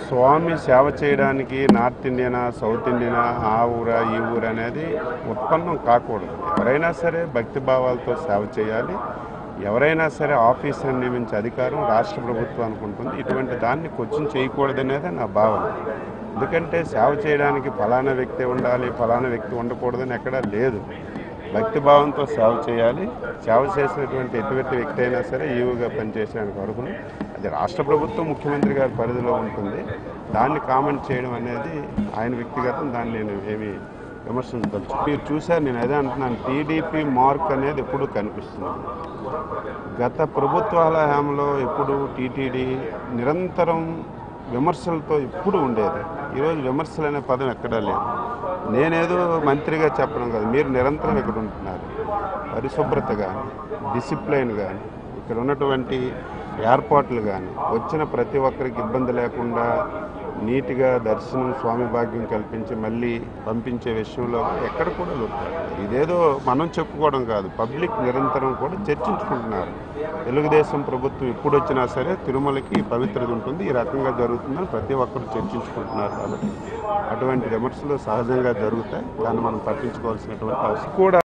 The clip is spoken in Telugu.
స్వామి సేవ చేయడానికి నార్త్ ఇండియనా సౌత్ ఇండియనా ఆ ఊరా ఈ ఊరు అనేది ఉత్పన్నం కాకూడదు. ఎవరైనా సరే భక్తి భావాలతో సేవ చేయాలి. ఎవరైనా సరే ఆఫీసర్ నియమించే అధికారం రాష్ట్ర ప్రభుత్వం అనుకుంటుంది. ఇటువంటి దాన్ని కొంచెం చేయకూడదనేది నా భావన. ఎందుకంటే సేవ చేయడానికి ఫలానా వ్యక్తి ఉండాలి, ఫలానా వ్యక్తి ఉండకూడదని ఎక్కడా లేదు. భక్తి భావంతో సేవ చేయాలి. సేవ చేసినటువంటి ఎటువంటి వ్యక్తి అయినా సరే ఈవుగా పనిచేసేందుకు అర్హులు. అది రాష్ట్ర ప్రభుత్వం ముఖ్యమంత్రి గారి పరిధిలో ఉంటుంది. దాన్ని కామెంట్ చేయడం అనేది ఆయన వ్యక్తిగతం. దాన్ని నేను ఏమి విమర్శించదలుచు. మీరు చూశారు, నేను అదే అంటున్నాను, టీడీపీ మార్క్ అనేది ఎప్పుడు కనిపిస్తుంది. గత ప్రభుత్వాల హయాంలో ఎప్పుడు టీటీడీ నిరంతరం విమర్శలతో ఎప్పుడు ఉండేది. ఈరోజు విమర్శలు అనే పదం ఎక్కడా లేదు. నేనేదో మంత్రిగా చెప్పడం కాదు, మీరు నిరంతరం ఇక్కడ ఉంటున్నారు. పరిశుభ్రత కానీ, డిసిప్లైన్ కానీ, ఇక్కడ ఉన్నటువంటి ఏర్పాట్లు కానీ, వచ్చిన ప్రతి ఒక్కరికి ఇబ్బంది లేకుండా నీట్గా దర్శనం స్వామి భాగ్యం కల్పించి మళ్ళీ పంపించే విషయంలో ఎక్కడ కూడా ఇదేదో మనం చెప్పుకోవడం కాదు, పబ్లిక్ నిరంతరం కూడా చర్చించుకుంటున్నారు. తెలుగుదేశం ప్రభుత్వం ఎప్పుడు వచ్చినా సరే తిరుమలకి పవిత్రత ఉంటుంది, ఈ రకంగా జరుగుతుందని ప్రతి ఒక్కరు చర్చించుకుంటున్నారు. కాబట్టి అటువంటి విమర్శలు సహజంగా జరుగుతాయి. దాన్ని మనం పట్టించుకోవాల్సినటువంటి అవసరం కూడా